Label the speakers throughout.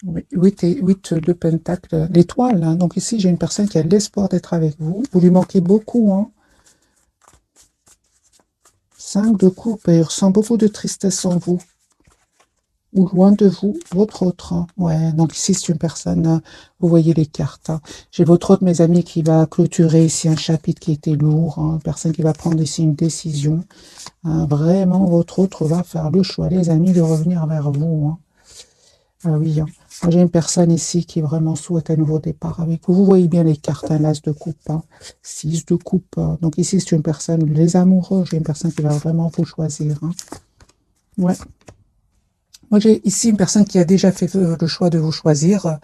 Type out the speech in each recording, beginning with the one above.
Speaker 1: Oui, 8 de Pentacle, l'étoile, hein. Donc ici, j'ai une personne qui a l'espoir d'être avec vous. Vous lui manquez beaucoup, hein. 5 de coupe, et il ressent beaucoup de tristesse en vous. Ou loin de vous, votre autre, hein. Ouais, donc ici, c'est une personne, vous voyez les cartes, hein. J'ai votre autre, mes amis, qui va clôturer ici un chapitre qui était lourd, hein. Une personne qui va prendre ici une décision. Hein. Vraiment, votre autre va faire le choix, les amis, de revenir vers vous, hein. Ah oui, hein. Moi, j'ai une personne ici qui vraiment souhaite un nouveau départ avec vous. Vous voyez bien les cartes, hein, l'as de coupe, hein, 6 de coupe, hein. Donc ici, c'est une personne, les amoureux, j'ai une personne qui va vraiment vous choisir, hein. Ouais. Moi, j'ai ici une personne qui a déjà fait le choix de vous choisir.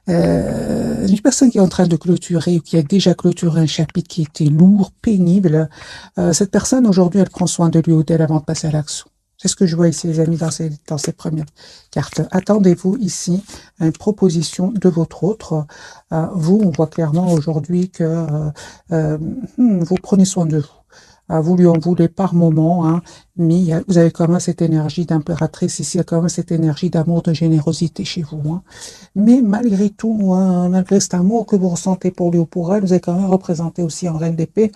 Speaker 1: Une personne qui est en train de clôturer ou qui a déjà clôturé un chapitre qui était lourd, pénible. Cette personne, aujourd'hui, elle prend soin de lui ou d'elle avant de passer à l'action. C'est ce que je vois ici, les amis, dans ces premières cartes. Attendez-vous ici à une proposition de votre autre. Vous, on voit clairement aujourd'hui que euh, vous prenez soin de vous. Vous lui en voulez par moment, hein, mais vous avez quand même cette énergie d'impératrice ici, il y a quand même cette énergie d'amour, de générosité chez vous, hein. Mais malgré tout, hein, malgré cet amour que vous ressentez pour lui ou pour elle, vous avez quand même représenté aussi en reine d'épée.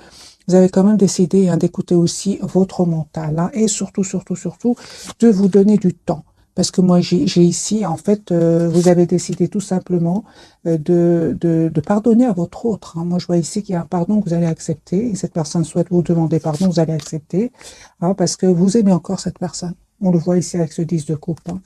Speaker 1: Vous avez quand même décidé, hein, d'écouter aussi votre mental, hein, et surtout, surtout, surtout, de vous donner du temps. Parce que moi, j'ai ici, en fait, vous avez décidé tout simplement de pardonner à votre autre, hein. Moi, je vois ici qu'il y a un pardon que vous allez accepter. Et cette personne souhaite vous demander pardon, vous allez accepter, hein, parce que vous aimez encore cette personne. On le voit ici avec ce 10 de coupe, hein.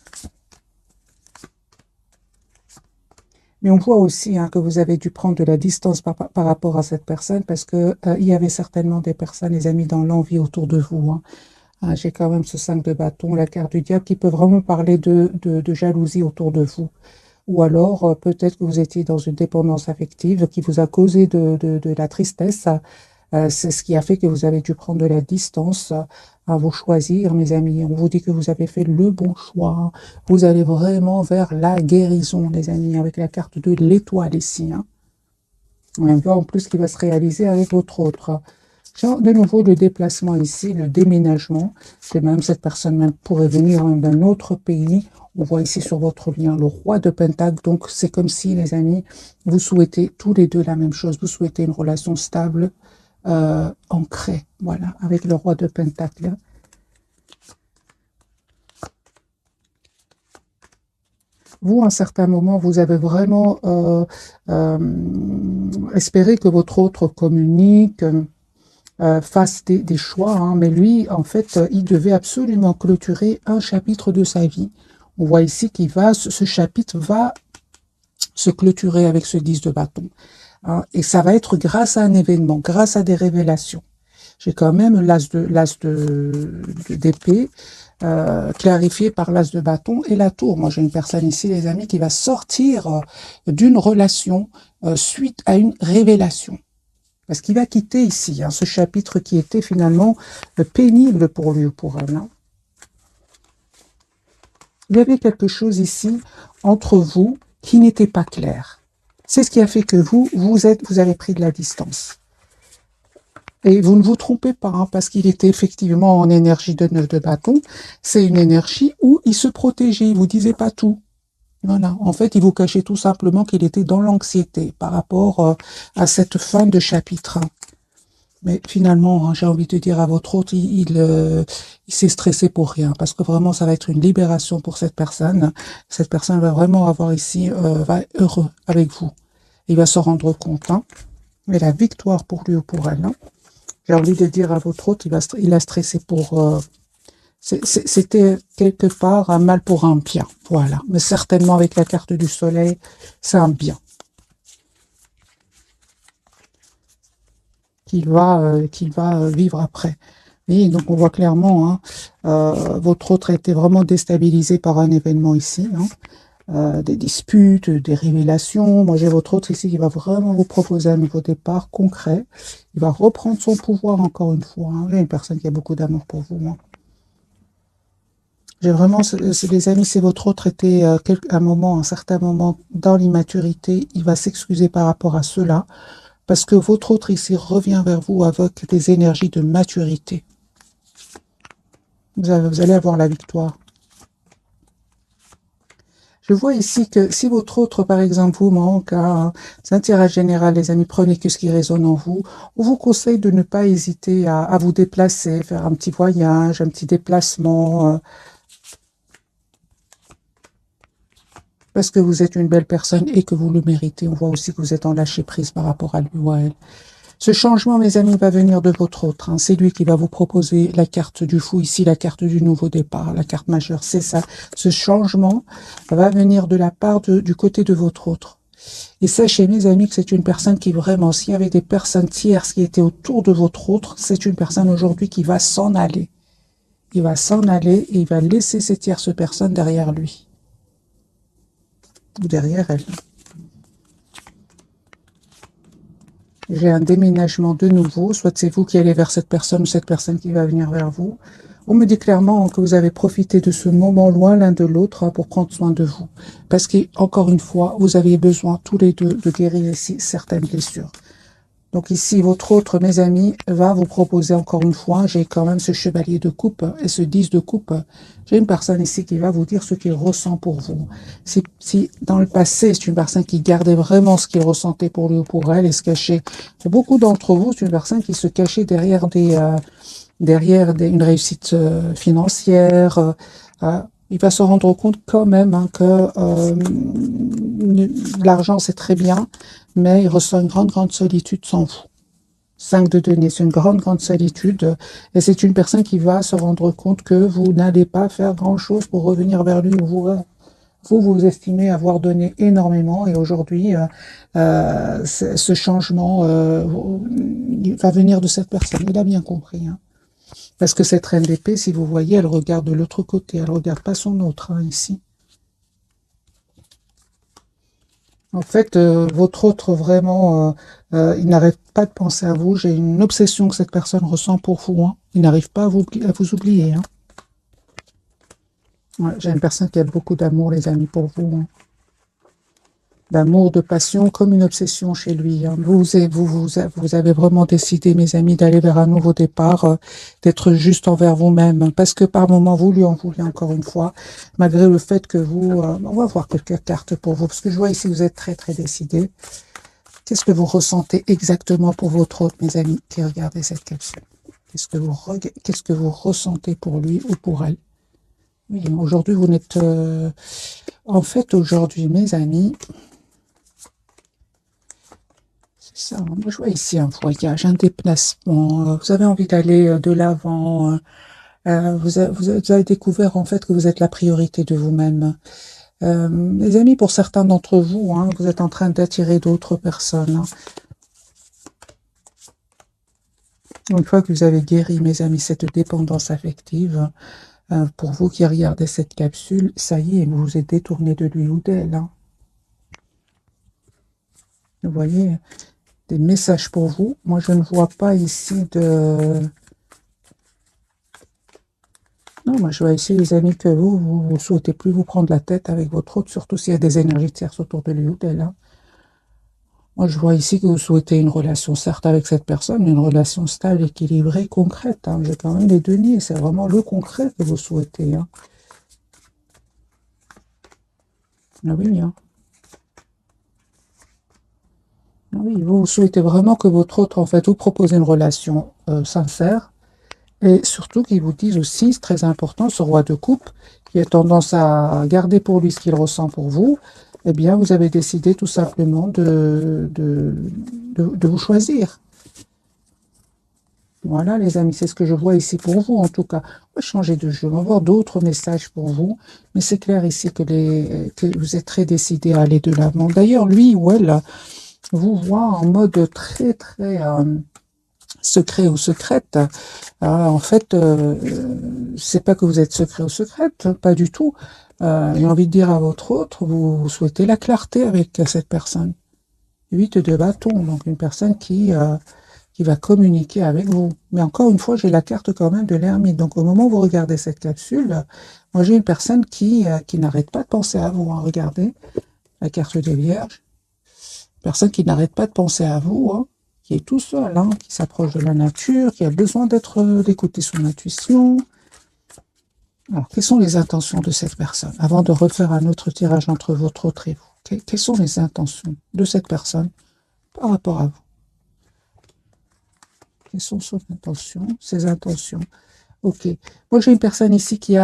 Speaker 1: Mais on voit aussi, hein, que vous avez dû prendre de la distance par rapport à cette personne parce que il y avait certainement des personnes, les amis, dans l'envie autour de vous, hein. J'ai quand même ce 5 de bâton, la carte du diable, qui peut vraiment parler de jalousie autour de vous. Ou alors, peut-être que vous étiez dans une dépendance affective qui vous a causé de la tristesse. C'est ce qui a fait que vous avez dû prendre de la distance, à vous choisir, mes amis. On vous dit que vous avez fait le bon choix. Vous allez vraiment vers la guérison, les amis, avec la carte de l'étoile ici, hein. On voit en plus qui va se réaliser avec votre autre. Genre, de nouveau, le déplacement ici, le déménagement. C'est même cette personne même pourrait venir d'un autre pays. On voit ici sur votre lien le roi de Pentacle. Donc, c'est comme si, les amis, vous souhaitez tous les deux la même chose. Vous souhaitez une relation stable, ancrée. Voilà, avec le roi de Pentacle. Vous, à un certain moment, vous avez vraiment espéré que votre autre communique, fasse des choix, hein, mais lui, en fait, il devait absolument clôturer un chapitre de sa vie. On voit ici qu'il va, ce chapitre va se clôturer avec ce 10 de bâton, hein, et ça va être grâce à un événement, grâce à des révélations. J'ai quand même d'épée, clarifié par l'as de bâton et la tour. Moi, j'ai une personne ici, les amis, qui va sortir d'une relation suite à une révélation. Parce qu'il va quitter ici, hein, ce chapitre qui était finalement pénible pour lui ou pour elle, hein. Il y avait quelque chose ici entre vous qui n'était pas clair. C'est ce qui a fait que vous avez pris de la distance. Et vous ne vous trompez pas, hein, parce qu'il était effectivement en énergie de 9 de bâton. C'est une énergie où il se protégeait, il vous disait pas tout. Voilà. En fait, il vous cachait tout simplement qu'il était dans l'anxiété par rapport à cette fin de chapitre, hein. Mais finalement, hein, j'ai envie de dire à votre hôte, il s'est stressé pour rien, parce que vraiment, ça va être une libération pour cette personne. Cette personne va vraiment avoir ici, va être heureux avec vous. Il va s'en rendre compte, hein. Mais la victoire pour lui ou pour elle, hein. J'ai envie de dire à votre hôte, il a stressé pour... c'était quelque part un mal pour un bien. Voilà. Mais certainement avec la carte du soleil, c'est un bien qu'il va vivre après. Oui, donc on voit clairement, hein, votre autre a été vraiment déstabilisé par un événement ici, hein, des disputes, des révélations. Moi, j'ai votre autre ici qui va vraiment vous proposer un nouveau départ concret. Il va reprendre son pouvoir encore une fois, hein. J'ai une personne qui a beaucoup d'amour pour vous, hein. J'ai vraiment, les amis, si votre autre était un moment, un certain moment dans l'immaturité, il va s'excuser par rapport à cela, parce que votre autre ici revient vers vous avec des énergies de maturité. Vous allez avoir la victoire. Je vois ici que si votre autre, par exemple, vous manque un intérêt général, les amis, prenez que ce qui résonne en vous. On vous conseille de ne pas hésiter à vous déplacer, faire un petit voyage, un petit déplacement, parce que vous êtes une belle personne et que vous le méritez. On voit aussi que vous êtes en lâcher prise par rapport à lui ou à elle. Ce changement, mes amis, va venir de votre autre. Hein. C'est lui qui va vous proposer la carte du fou, ici la carte du nouveau départ, la carte majeure. C'est ça. Ce changement va venir de la part du côté de votre autre. Et sachez, mes amis, que c'est une personne qui vraiment, s'il y avait des personnes tierces qui étaient autour de votre autre, c'est une personne aujourd'hui qui va s'en aller. Il va s'en aller et il va laisser ces tierces personnes derrière lui. Ou derrière elle. J'ai un déménagement de nouveau, soit c'est vous qui allez vers cette personne ou cette personne qui va venir vers vous. On me dit clairement que vous avez profité de ce moment loin l'un de l'autre pour prendre soin de vous. Parce qu'encore une fois, vous avez besoin tous les deux de guérir ici certaines blessures. Donc ici, votre autre, mes amis, va vous proposer encore une fois, j'ai quand même ce chevalier de coupe et ce 10 de coupe. J'ai une personne ici qui va vous dire ce qu'il ressent pour vous. Si dans le passé, c'est une personne qui gardait vraiment ce qu'il ressentait pour lui ou pour elle et se cachait. Pour beaucoup d'entre vous, c'est une personne qui se cachait derrière une réussite financière. Il va se rendre compte quand même hein, que l'argent, c'est très bien, mais il ressent une grande solitude sans vous. 5 de denier, c'est une grande solitude. Et c'est une personne qui va se rendre compte que vous n'allez pas faire grand-chose pour revenir vers lui. Vous estimez avoir donné énormément et aujourd'hui, ce changement va venir de cette personne. Il a bien compris. Hein. Parce que cette reine d'épée, si vous voyez, elle regarde de l'autre côté. Elle ne regarde pas son autre, hein, ici. En fait, votre autre, vraiment, il n'arrête pas de penser à vous. J'ai une obsession que cette personne ressent pour vous. Hein. Il n'arrive pas à vous oublier. Hein. Ouais, j'ai une personne qui a beaucoup d'amour, les amis, pour vous. Hein. D'amour, de passion, comme une obsession chez lui. Hein. Vous avez vraiment décidé, mes amis, d'aller vers un nouveau départ, d'être juste envers vous-même. Parce que par moment, vous lui en voulez encore une fois, malgré le fait que vous... on va voir quelques cartes pour vous. Parce que je vois ici, vous êtes très décidé. Qu'est-ce que vous ressentez exactement pour votre autre, mes amis, qui regardez cette capsule? Qu'est-ce que vous ressentez pour lui ou pour elle? Oui, aujourd'hui, vous n'êtes... En fait, aujourd'hui, mes amis... Ça, moi, je vois ici un voyage, un déplacement. Vous avez envie d'aller de l'avant. Vous avez découvert en fait que vous êtes la priorité de vous-même. Les amis, pour certains d'entre vous, hein, vous êtes en train d'attirer d'autres personnes. Hein. Une fois que vous avez guéri, mes amis, cette dépendance affective, pour vous qui regardez cette capsule, ça y est, vous vous êtes détourné de lui ou d'elle. Hein. Vous voyez, des messages pour vous. Moi, je ne vois pas ici de... Non, moi, je vois ici, les amis, que vous ne souhaitez plus vous prendre la tête avec votre autre, surtout s'il y a des énergies tierces autour de lui ou d'elle. Hein. Moi, je vois ici que vous souhaitez une relation, certes, avec cette personne, mais une relation stable, équilibrée, concrète. Hein. J'ai quand même les deniers, c'est vraiment le concret que vous souhaitez. Hein. Ah oui, hein. Ah oui, vous souhaitez vraiment que votre autre, en fait, vous propose une relation sincère, et surtout qu'il vous dise aussi, c'est très important, ce roi de coupe, qui a tendance à garder pour lui ce qu'il ressent pour vous, eh bien, vous avez décidé tout simplement de vous choisir. Voilà, les amis, c'est ce que je vois ici pour vous, en tout cas. On va changer de jeu, on va voir d'autres messages pour vous, mais c'est clair ici que vous êtes très décidé à aller de l'avant. D'ailleurs, lui ou elle vous voit en mode très secret ou secrète. En fait, c'est pas que vous êtes secret ou secrète, pas du tout. J'ai envie de dire à votre autre, vous souhaitez la clarté avec cette personne. 8 de bâton, donc une personne qui va communiquer avec vous. Mais encore une fois, j'ai la carte quand même de l'ermite. Donc au moment où vous regardez cette capsule, moi j'ai une personne qui n'arrête pas de penser à vous. Hein. Regardez la carte des Vierges. Personne qui n'arrête pas de penser à vous, hein, qui est tout seul, hein, qui s'approche de la nature, qui a besoin d'écouter son intuition. Alors, quelles sont les intentions de cette personne? Avant de refaire un autre tirage entre votre autre et vous, quelles sont les intentions de cette personne par rapport à vous? Quelles sont ses intentions? Ok. Moi, j'ai une personne ici qui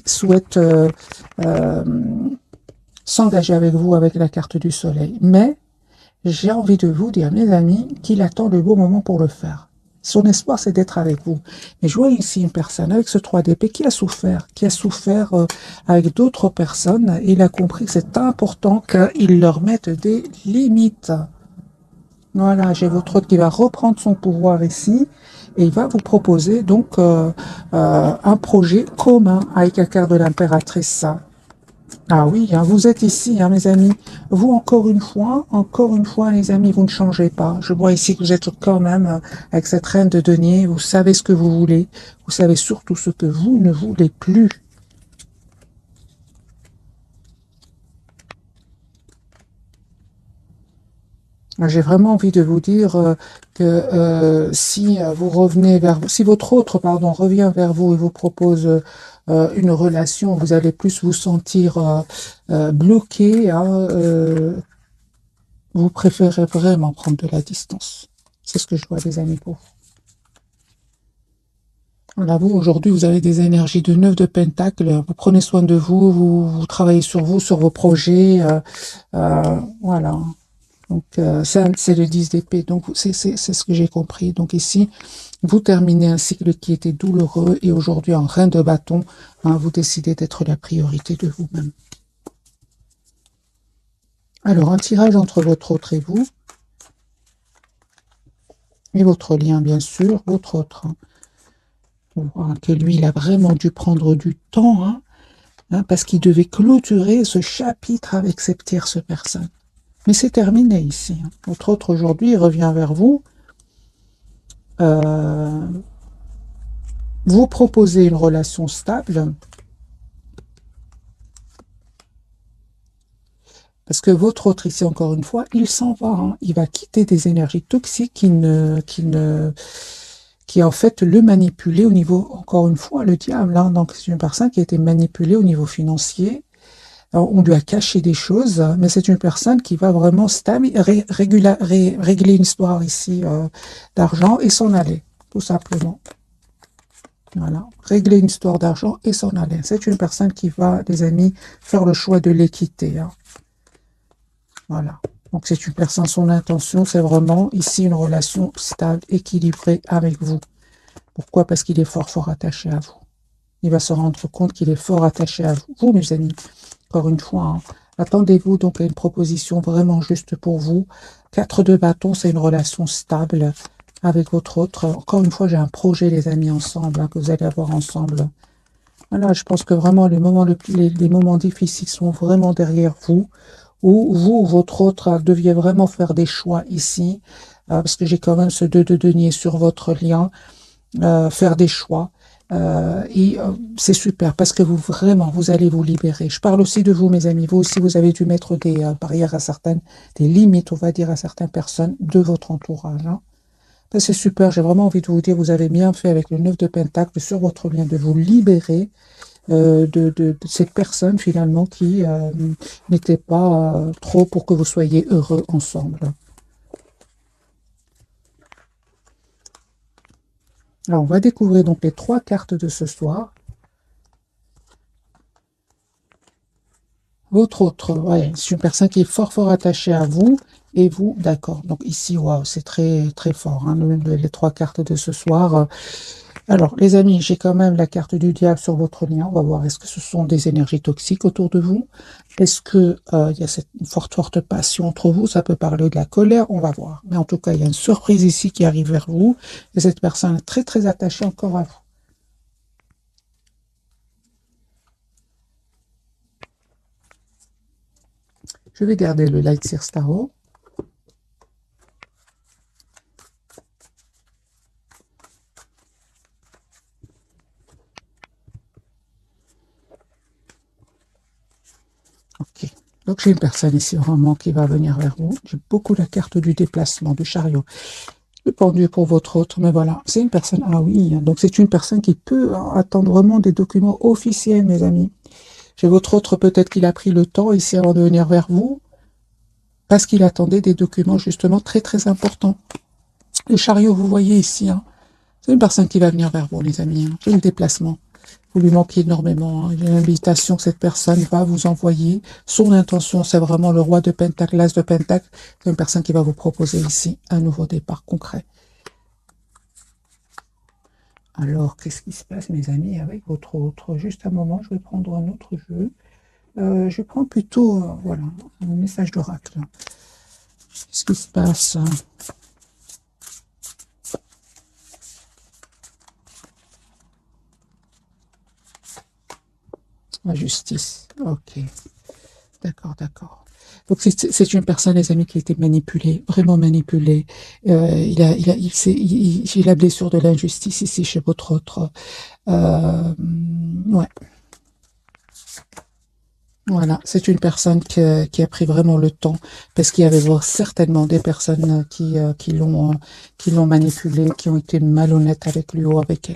Speaker 1: souhaite euh, s'engager avec vous avec la carte du soleil. Mais j'ai envie de vous dire, mes amis, qu'il attend le bon moment pour le faire. Son espoir, c'est d'être avec vous. Mais je vois ici une personne avec ce 3 d'épée qui a souffert avec d'autres personnes. Il a compris que c'est important qu'il leur mette des limites. Voilà, j'ai votre autre qui va reprendre son pouvoir ici et il va vous proposer donc un projet commun avec la carte de l'impératrice. Ah oui, hein, vous êtes ici, hein, mes amis. Vous, encore une fois, les amis, vous ne changez pas. Je vois ici que vous êtes quand même avec cette reine de denier. Vous savez ce que vous voulez. Vous savez surtout ce que vous ne voulez plus. J'ai vraiment envie de vous dire que si vous revenez si votre autre, pardon, revient vers vous et vous propose une relation, vous allez plus vous sentir bloqué, hein, vous préférez vraiment prendre de la distance. C'est ce que je vois, les amis, pour vous. Voilà, vous, aujourd'hui, vous avez des énergies de 9 de Pentacle. Vous prenez soin de vous, vous travaillez sur vous, sur vos projets. Voilà. Donc, c'est le 10 d'épée. Donc, c'est ce que j'ai compris. Donc, ici, vous terminez un cycle qui était douloureux et aujourd'hui, en reine de bâton, hein, vous décidez d'être la priorité de vous-même. Alors, un tirage entre votre autre et vous. Et votre lien, bien sûr, votre autre. Hein. On voit que lui, il a vraiment dû prendre du temps, hein, parce qu'il devait clôturer ce chapitre avec cette tierce personne. Mais c'est terminé ici. Hein. Votre autre, aujourd'hui, il revient vers vous. Vous proposez une relation stable. Parce que votre autre, ici, encore une fois, il s'en va. Hein. Il va quitter des énergies toxiques qui en fait le manipuler au niveau, encore une fois, le diable. Hein. Donc, c'est une personne qui a été manipulée au niveau financier. Alors, on lui a caché des choses, mais c'est une personne qui va vraiment régler une histoire ici d'argent et s'en aller, tout simplement. Voilà, régler une histoire d'argent et s'en aller. C'est une personne qui va, les amis, faire le choix de l'équité. Hein. Voilà. Donc, c'est une personne, son intention, c'est vraiment ici une relation stable, équilibrée avec vous. Pourquoi? Parce qu'il est fort, fort attaché à vous. Il va se rendre compte qu'il est fort attaché à vous. Vous, mes amis, encore une fois, hein, attendez-vous donc à une proposition vraiment juste pour vous. 4 de bâton, c'est une relation stable avec votre autre. Encore une fois, j'ai un projet, les amis, ensemble, hein, que vous allez avoir ensemble. Voilà, je pense que vraiment, les moments difficiles sont vraiment derrière vous. Ou vous, votre autre, deviez vraiment faire des choix ici, parce que j'ai quand même ce 2 de denier sur votre lien, faire des choix. C'est super parce que vous allez vous libérer. Je parle aussi de vous, mes amis. Vous aussi, vous avez dû mettre des barrières des limites, on va dire, à certaines personnes de votre entourage. Hein. C'est super. J'ai vraiment envie de vous dire, vous avez bien fait avec le 9 de Pentacle sur votre lien de vous libérer de ces personnes finalement qui n'étaient pas trop pour que vous soyez heureux ensemble. Alors, on va découvrir donc les 3 cartes de ce soir. Votre autre, ouais, c'est une personne qui est fort, fort attachée à vous. Et vous, d'accord. Donc ici, waouh, c'est très, très fort, hein, les 3 cartes de ce soir. Alors, les amis, j'ai quand même la carte du diable sur votre lien. On va voir, est-ce que ce sont des énergies toxiques autour de vous? Est-ce que il y a cette forte, forte passion entre vous? Ça peut parler de la colère, on va voir. Mais en tout cas, il y a une surprise ici qui arrive vers vous. Et cette personne est très, très attachée encore à vous. Je vais garder le Light Seer Starro. Ok. Donc j'ai une personne ici vraiment qui va venir vers vous. J'ai beaucoup la carte du déplacement, du chariot. Le pendu pour votre autre, mais voilà, c'est une personne, ah oui, donc c'est une personne qui peut attendre vraiment des documents officiels, mes amis. Chez votre autre, peut-être qu'il a pris le temps ici avant de venir vers vous, parce qu'il attendait des documents justement très très importants. Le chariot, vous voyez ici, hein, c'est une personne qui va venir vers vous, les amis. J'ai le déplacement. Vous lui manquez énormément. Il y a une invitation que cette personne va vous envoyer. Son intention, c'est vraiment le roi de Pentacle, l'as de Pentacle. C'est une personne qui va vous proposer ici un nouveau départ concret. Alors, qu'est-ce qui se passe, mes amis, avec votre autre? Juste un moment, je vais prendre un autre jeu. Je prends plutôt, voilà, un message d'oracle. Qu'est-ce qui se passe? La justice. Ok. D'accord, d'accord. Donc c'est une personne, les amis, qui a été manipulée, vraiment manipulée. J'ai la blessure de l'injustice ici chez votre autre. Ouais. Voilà, c'est une personne qui a pris vraiment le temps, parce qu'il y avait certainement des personnes qui l'ont manipulé, qui ont été malhonnêtes avec lui ou avec elle.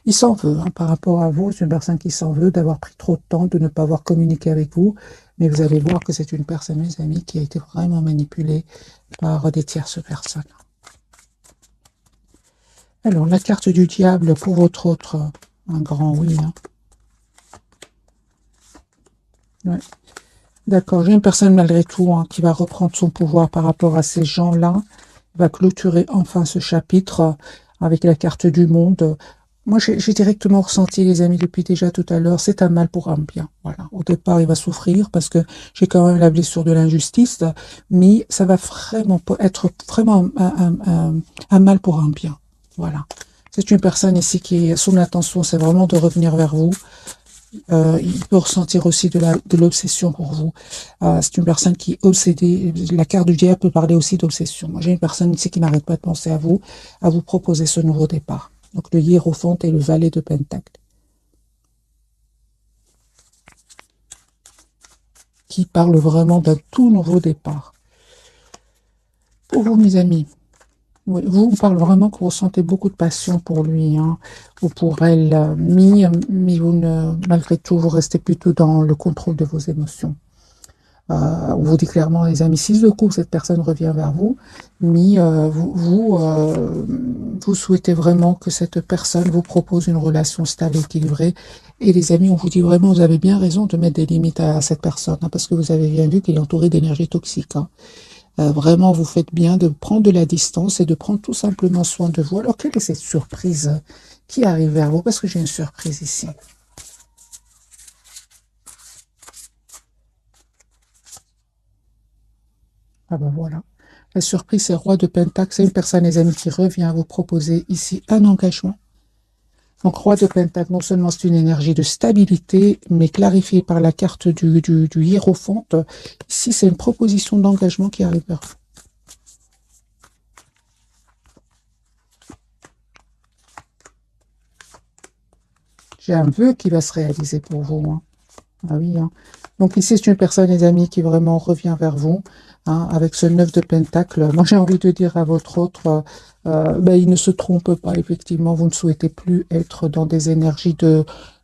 Speaker 1: Il s'en veut, hein, par rapport à vous, c'est une personne qui s'en veut d'avoir pris trop de temps, de ne pas avoir communiqué avec vous, mais vous allez voir que c'est une personne, mes amis, qui a été vraiment manipulée par des tierces personnes. Alors, la carte du diable pour votre autre, un grand oui. Hein. Ouais. D'accord, j'ai une personne malgré tout qui va reprendre son pouvoir par rapport à ces gens-là, va clôturer enfin ce chapitre avec la carte du monde. Moi, j'ai directement ressenti, les amis, depuis déjà tout à l'heure, c'est un mal pour un bien. Voilà. Au départ, il va souffrir parce que j'ai quand même la blessure de l'injustice, mais ça va vraiment être vraiment un mal pour un bien. Voilà. C'est une personne ici qui, son intention, c'est vraiment de revenir vers vous. Il peut ressentir aussi de l'obsession pour vous. C'est une personne qui est obsédée. La carte du diable peut parler aussi d'obsession. Moi, j'ai une personne ici qui n'arrête pas de penser à vous proposer ce nouveau départ. Donc, le hiérophante et le valet de Pentacle. Qui parle vraiment d'un tout nouveau départ. Pour vous, mes amis, oui, vous parle vraiment que vous ressentez beaucoup de passion pour lui, hein, ou pour elle, mais vous malgré tout, vous restez plutôt dans le contrôle de vos émotions. On vous dit clairement, les amis, si de coup cette personne revient vers vous, mais vous souhaitez vraiment que cette personne vous propose une relation stable, équilibrée. Et les amis, on vous dit vraiment, vous avez bien raison de mettre des limites à cette personne, hein, parce que vous avez bien vu qu'il est entouré d'énergie toxique. Hein. Vraiment, vous faites bien de prendre de la distance et de prendre tout simplement soin de vous. Alors, quelle est cette surprise qui arrive vers vous? Parce que j'ai une surprise ici. Ah ben voilà. La surprise, c'est roi de Pentacle. C'est une personne, les amis, qui revient vous proposer ici un engagement. Donc, roi de Pentacle, non seulement c'est une énergie de stabilité, mais clarifiée par la carte du hiérophante. Ici, c'est une proposition d'engagement qui arrive vers vous. J'ai un vœu qui va se réaliser pour vous. Hein. Ah oui, hein. Donc ici, c'est une personne, les amis, qui vraiment revient vers vous, hein, avec ce 9 de Pentacle. Moi, j'ai envie de dire à votre autre, il ne se trompe pas, effectivement, vous ne souhaitez plus être dans des énergies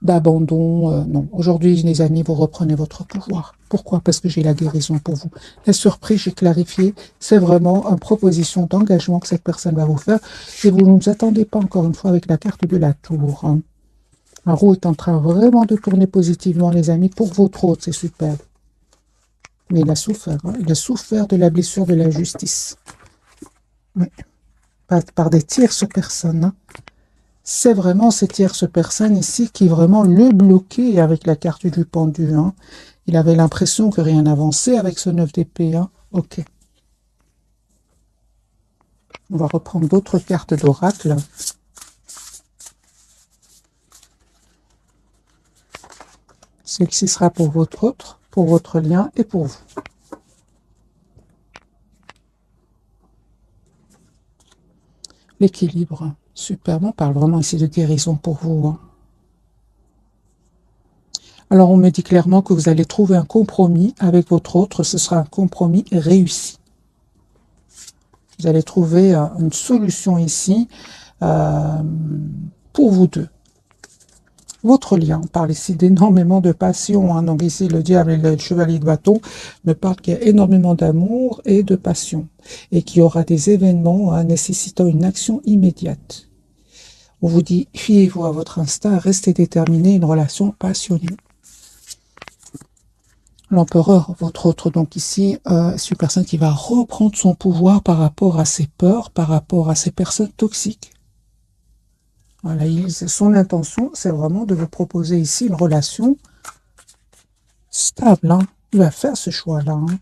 Speaker 1: d'abandon. Non, aujourd'hui, les amis, vous reprenez votre pouvoir. Pourquoi? Parce que j'ai la guérison pour vous. La surprise, j'ai clarifié, c'est vraiment une proposition d'engagement que cette personne va vous faire. Et vous ne vous attendez pas, encore une fois, avec la carte de la tour. Hein. La roue est en train vraiment de tourner positivement, les amis, pour votre hôte, c'est super. Mais il a souffert, hein. Il a souffert de la blessure de la justice. Oui. Par des tierces personnes. Hein. C'est vraiment ces tierces personnes ici qui vraiment le bloquaient avec la carte du pendu. Hein. Il avait l'impression que rien n'avançait avec ce 9 d'épée. Hein. Ok. On va reprendre d'autres cartes d'oracle. Celle-ci sera pour votre autre, pour votre lien et pour vous. L'équilibre. Super, on parle vraiment ici de guérison pour vous. Hein. Alors, on me dit clairement que vous allez trouver un compromis avec votre autre. Ce sera un compromis réussi. Vous allez trouver une solution ici pour vous deux. Votre lien, on parle ici d'énormément de passion, hein. Donc ici, le diable et le chevalier de bâton me parlent qu'il y a énormément d'amour et de passion, et qu'il y aura des événements nécessitant une action immédiate. On vous dit, fiez-vous à votre instinct, restez déterminé, une relation passionnée. L'empereur, votre autre, donc ici, c'est une personne qui va reprendre son pouvoir par rapport à ses peurs, par rapport à ces personnes toxiques. Voilà, son intention, c'est vraiment de vous proposer ici une relation stable. Hein. Il va faire ce choix-là. Hein.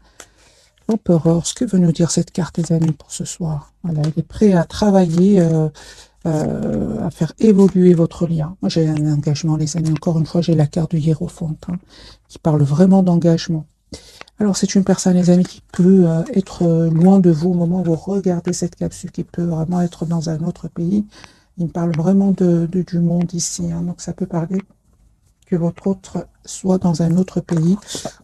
Speaker 1: L'empereur, ce que veut nous dire cette carte, les amis, pour ce soir? Voilà, il est prêt à travailler, à faire évoluer votre lien. Moi, j'ai un engagement, les amis. Encore une fois, j'ai la carte du hiérophante, hein, qui parle vraiment d'engagement. Alors, c'est une personne, les amis, qui peut être loin de vous au moment où vous regardez cette capsule, qui peut vraiment être dans un autre pays. Il me parle vraiment du monde ici. Hein, donc, ça peut parler que votre autre soit dans un autre pays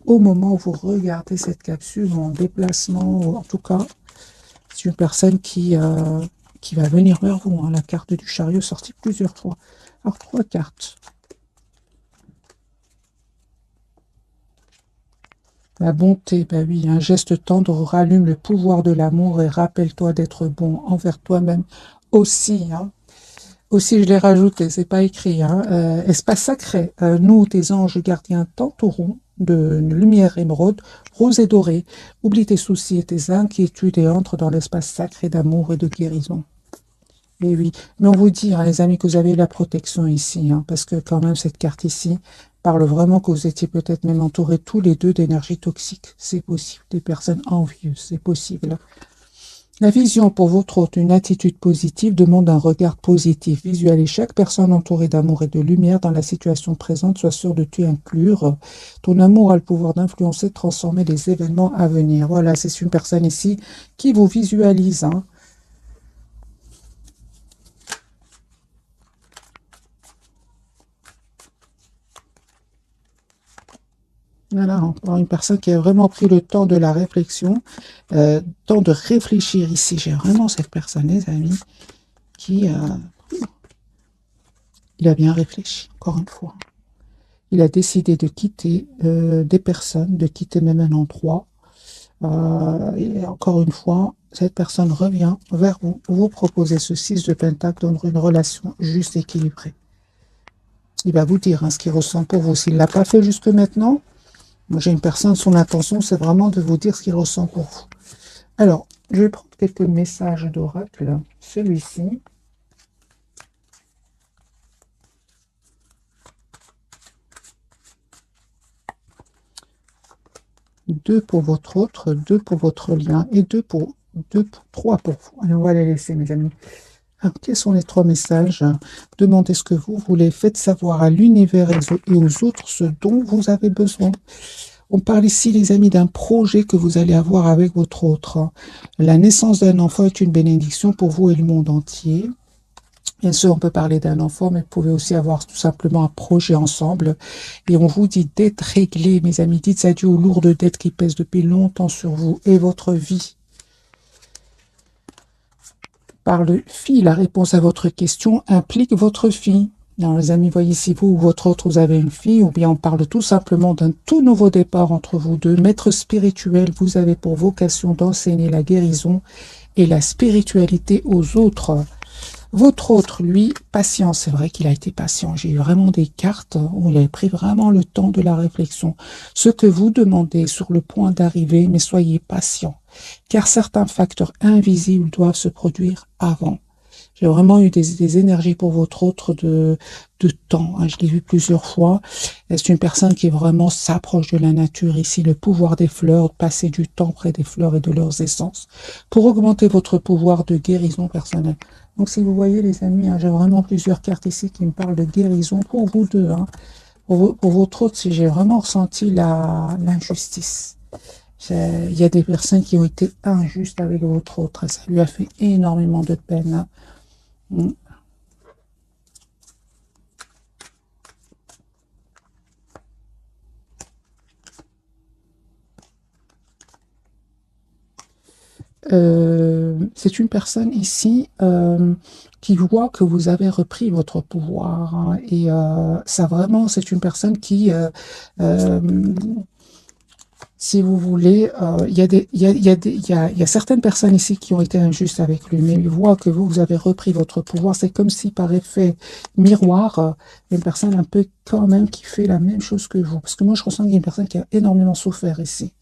Speaker 1: au moment où vous regardez cette capsule, ou en déplacement, ou en tout cas, c'est une personne qui va venir vers vous. Hein, la carte du chariot sortie plusieurs fois. Alors, 3 cartes. La bonté, ben oui, un geste tendre rallume le pouvoir de l'amour et rappelle-toi d'être bon envers toi-même aussi. Hein. Aussi, je l'ai rajouté, c'est pas écrit. Hein. Espace sacré, nous, tes anges gardiens, t'entourons de lumière émeraude, rose et dorée. Oublie tes soucis et tes inquiétudes et entre dans l'espace sacré d'amour et de guérison. Et oui, mais on vous dit, hein, les amis, que vous avez la protection ici, hein, parce que quand même, cette carte ici parle vraiment que vous étiez peut-être même entourés tous les deux d'énergie toxique. C'est possible. Des personnes envieuses, c'est possible. La vision pour votre hôte, une attitude positive, demande un regard positif. Visualisez chaque personne entourée d'amour et de lumière dans la situation présente. Sois sûr de t'y inclure. Ton amour a le pouvoir d'influencer, de transformer les événements à venir. Voilà, c'est une personne ici qui vous visualise. Hein. Voilà, encore une personne qui a vraiment pris le temps de la réflexion, temps de réfléchir ici. J'ai vraiment cette personne, les amis, qui il a bien réfléchi, encore une fois. Il a décidé de quitter des personnes, de quitter même un endroit. Et encore une fois, cette personne revient vers vous, vous proposez ce 6 de Pentacle dans une relation juste équilibrée. Il va vous dire hein, ce qu'il ressent pour vous. S'il ne l'a pas fait jusque maintenant, moi j'ai une personne, son intention, c'est vraiment de vous dire ce qu'il ressent pour vous. Alors, je vais prendre quelques messages d'oracle. Celui-ci. Deux pour votre autre, 2 pour votre lien et 3 pour vous. Allez, on va les laisser, mes amis. Alors, quels sont les 3 messages? Demandez ce que vous voulez. Faites savoir à l'univers et aux autres ce dont vous avez besoin. On parle ici, les amis, d'un projet que vous allez avoir avec votre autre. La naissance d'un enfant est une bénédiction pour vous et le monde entier. Bien sûr, on peut parler d'un enfant, mais vous pouvez aussi avoir tout simplement un projet ensemble. Et on vous dit d'être réglé, mes amis. Dites adieu aux lourdes dettes qui pèsent depuis longtemps sur vous et votre vie. Par le fille, la réponse à votre question implique votre fille. Alors, les amis, voyez si vous ou votre autre, vous avez une fille, ou bien on parle tout simplement d'un tout nouveau départ entre vous deux. Maître spirituel, vous avez pour vocation d'enseigner la guérison et la spiritualité aux autres. Votre autre, lui, patient, c'est vrai qu'il a été patient. J'ai eu vraiment des cartes où il avait pris vraiment le temps de la réflexion. Ce que vous demandez est sur le point d'arriver, mais soyez patient, car certains facteurs invisibles doivent se produire avant. J'ai vraiment eu des énergies pour votre autre de temps. Hein. Je l'ai vu plusieurs fois. C'est une personne qui vraiment s'approche de la nature. Ici, le pouvoir des fleurs, passer du temps près des fleurs et de leurs essences pour augmenter votre pouvoir de guérison personnelle. Donc, si vous voyez, les amis, hein, j'ai vraiment plusieurs cartes ici qui me parlent de guérison pour vous deux. Hein. Pour votre autre, si j'ai vraiment ressenti l'injustice. Il y a des personnes qui ont été injustes avec votre autre. Ça lui a fait énormément de peine. Hein. c'est une personne ici qui voit que vous avez repris votre pouvoir, hein, et ça vraiment, c'est une personne qui, euh, si vous voulez, il y a il y a certaines personnes ici qui ont été injustes avec lui, mais il voit que vous avez repris votre pouvoir. C'est comme si par effet miroir, une personne un peu quand même qui fait la même chose que vous. Parce que moi, je ressens qu'il y a une personne qui a énormément souffert ici.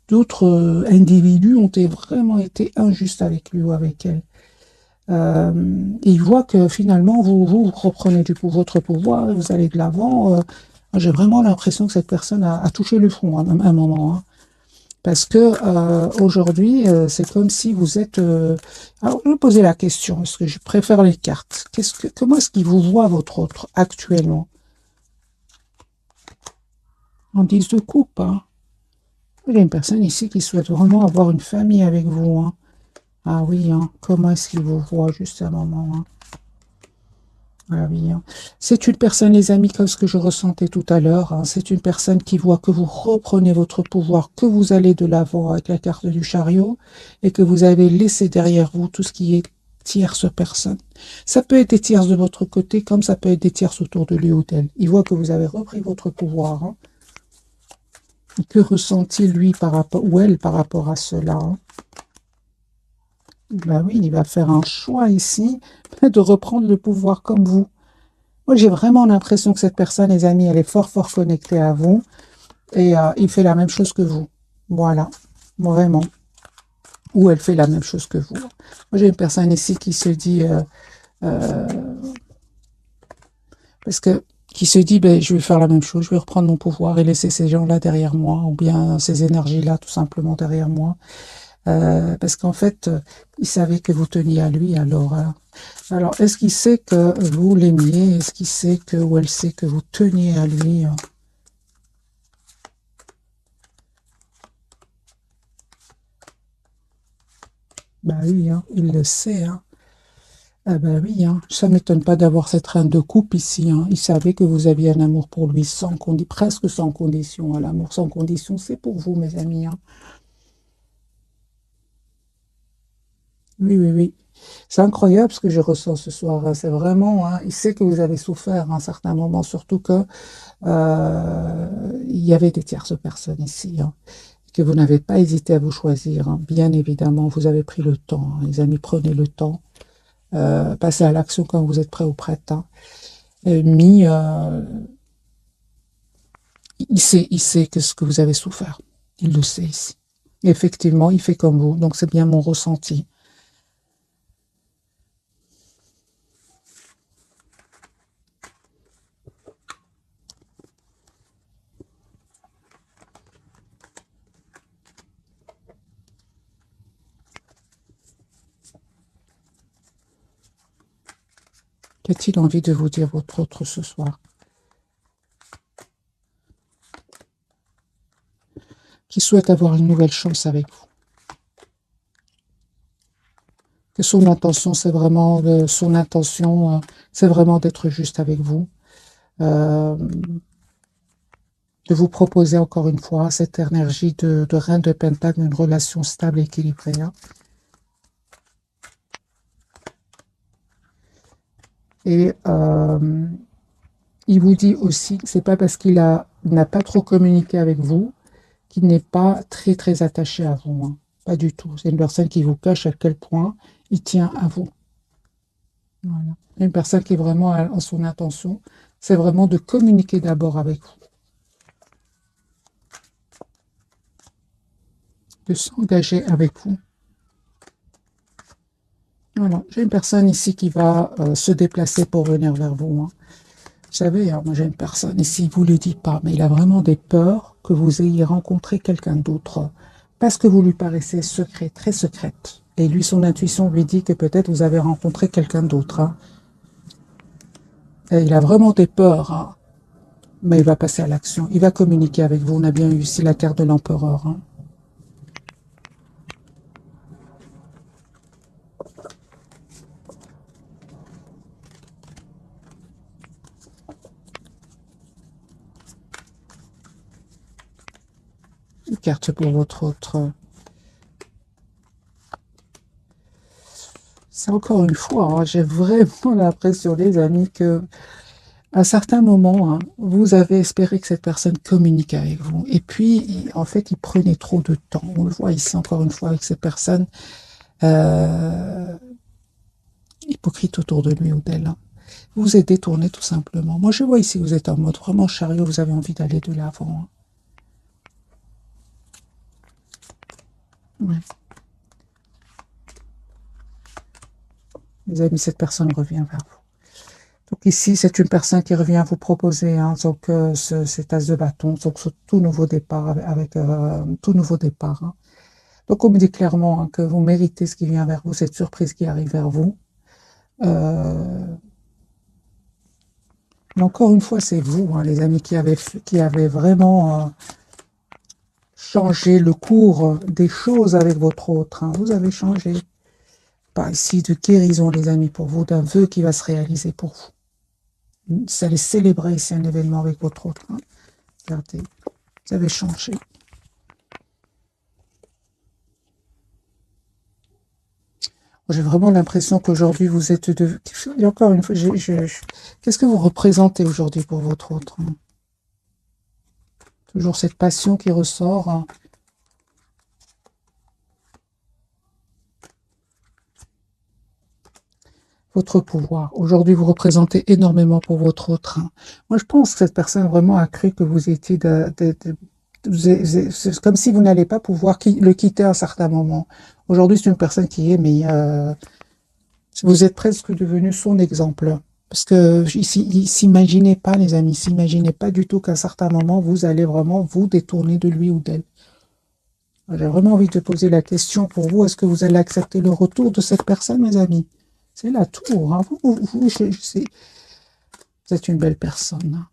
Speaker 1: D'autres individus ont vraiment été injustes avec lui ou avec elle. Et il voit que finalement, vous reprenez votre pouvoir, vous allez de l'avant. J'ai vraiment l'impression que cette personne a touché le fond à un moment, hein. Parce que aujourd'hui, c'est comme si vous êtes... Alors, je vais poser la question, parce que je préfère les cartes. Comment est-ce qu'il vous voit, votre autre, actuellement? En 10 de coupe, hein. Il y a une personne ici qui souhaite vraiment avoir une famille avec vous, hein. Ah oui, hein. Comment est-ce qu'il vous voit juste à un moment, hein? Ah oui, hein. C'est une personne, les amis, comme ce que je ressentais tout à l'heure, hein. C'est une personne qui voit que vous reprenez votre pouvoir, que vous allez de l'avant avec la carte du chariot et que vous avez laissé derrière vous tout ce qui est tierce personne. Ça peut être des tierces de votre côté, comme ça peut être des tierces autour de lui ou d'elle. Il voit que vous avez repris votre pouvoir, hein. Que ressent-il, lui, par rapport, ou elle, par rapport à cela, hein? Ben oui, il va faire un choix ici de reprendre le pouvoir comme vous. Moi, j'ai vraiment l'impression que cette personne, les amis, elle est fort, fort connectée à vous et il fait la même chose que vous. Voilà, vraiment. Ou elle fait la même chose que vous. Moi, j'ai une personne ici qui se dit, euh, parce que, qui se dit, ben, je vais faire la même chose, je vais reprendre mon pouvoir et laisser ces gens-là derrière moi, ou bien ces énergies-là tout simplement derrière moi. Parce qu'en fait, il savait que vous teniez à lui, alors. Alors, est-ce qu'il sait que vous l'aimiez? Est-ce qu'il sait que, ou elle sait que vous teniez à lui? Bah oui, hein, il le sait, hein. Ah bah oui, hein. Ça ne m'étonne pas d'avoir cette reine de coupe ici, hein. Il savait que vous aviez un amour pour lui presque sans condition, hein. L'amour sans condition, c'est pour vous, mes amis, hein. Oui, oui, oui. C'est incroyable ce que je ressens ce soir, hein. C'est vraiment, hein, il sait que vous avez souffert à un certain moment, surtout que il y avait des tierces personnes ici, hein, que vous n'avez pas hésité à vous choisir, hein. Bien évidemment, vous avez pris le temps, hein. Les amis, prenez le temps. Passez à l'action quand vous êtes prêt ou prête, hein. Mis, il sait que ce que vous avez souffert. Il le sait ici. Effectivement, il fait comme vous, donc c'est bien mon ressenti. Qu'a-t-il envie de vous dire votre autre ce soir? Qui souhaite avoir une nouvelle chance avec vous? Que son intention, c'est vraiment son intention, c'est vraiment d'être juste avec vous, euh, de vous proposer encore une fois cette énergie de reine de pentacle, une relation stable et équilibrée, hein. Et il vous dit aussi que c'est pas parce n'a pas trop communiqué avec vous qu'il n'est pas très très attaché à vous, hein. Pas du tout. C'est une personne qui vous cache à quel point il tient à vous. Voilà. Une personne qui est vraiment en son intention, c'est vraiment de communiquer d'abord avec vous, de s'engager avec vous. Voilà. J'ai une personne ici qui va se déplacer pour venir vers vous, hein. Vous savez, hein, moi j'ai une personne ici, il ne vous le dit pas, mais il a vraiment des peurs que vous ayez rencontré quelqu'un d'autre parce que vous lui paraissez secret, très secrète. Et lui, son intuition lui dit que peut-être vous avez rencontré quelqu'un d'autre, hein. Et il a vraiment des peurs, hein, mais il va passer à l'action. Il va communiquer avec vous. On a bien eu ici la carte de l'empereur, hein. Une carte pour votre autre. C'est encore une fois, hein, j'ai vraiment l'impression, les amis, que à certains moments, hein, vous avez espéré que cette personne communique avec vous. Et puis, en fait, il prenait trop de temps. On le voit ici encore une fois avec cette personne euh, hypocrite autour de lui ou d'elle, hein. Vous vous êtes détourné tout simplement. Moi, je vois ici, vous êtes en mode vraiment chariot, vous avez envie d'aller de l'avant, hein. Ouais. Les amis, cette personne revient vers vous. Donc ici, c'est une personne qui revient vous proposer, hein, donc, cet as de bâton, donc ce tout nouveau départ avec tout nouveau départ, hein. Donc on me dit clairement, hein, que vous méritez ce qui vient vers vous, cette surprise qui arrive vers vous. Mais encore une fois, c'est vous, hein, les amis, qui avez vraiment changé le cours des choses avec votre autre, hein. Vous avez changé. Pas ici de guérison, les amis, pour vous, d'un vœu qui va se réaliser pour vous. Vous allez célébrer ici un événement avec votre autre, hein. Regardez, vous avez changé. J'ai vraiment l'impression qu'aujourd'hui, vous êtes de... Et encore une fois, qu'est-ce que vous représentez aujourd'hui pour votre autre, hein? Toujours cette passion qui ressort, hein. Votre pouvoir. Aujourd'hui, vous représentez énormément pour votre autre, hein. Moi, je pense que cette personne vraiment a cru que vous étiez c'est comme si vous n'allez pas pouvoir le quitter à un certain moment. Aujourd'hui, c'est une personne qui est, mais vous êtes presque devenu son exemple. Parce que il s'imaginait pas, les amis, s'imaginait pas du tout qu'à un certain moment, vous allez vraiment vous détourner de lui ou d'elle. J'ai vraiment envie de poser la question pour vous, est-ce que vous allez accepter le retour de cette personne, mes amis? C'est la tour, hein. Vous êtes une belle personne, hein.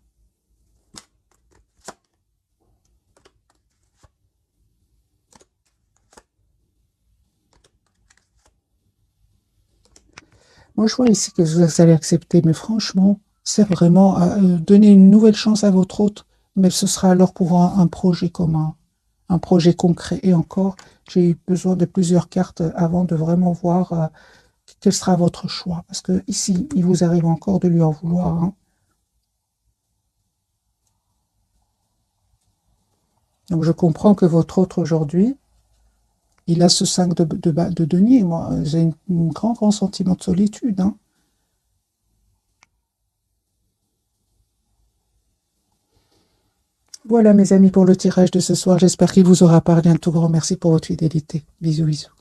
Speaker 1: Moi, je vois ici que vous allez accepter, mais franchement, c'est vraiment donner une nouvelle chance à votre hôte, mais ce sera alors pour un projet commun, un projet concret. Et encore, j'ai eu besoin de plusieurs cartes avant de vraiment voir quel sera votre choix. Parce que ici, il vous arrive encore de lui en vouloir, hein. Donc, je comprends que votre hôte aujourd'hui, il a ce 5 de denier. Moi, j'ai un grand sentiment de solitude, hein. Voilà, mes amis, pour le tirage de ce soir. J'espère qu'il vous aura parlé. Un tout grand merci pour votre fidélité. Bisous, bisous.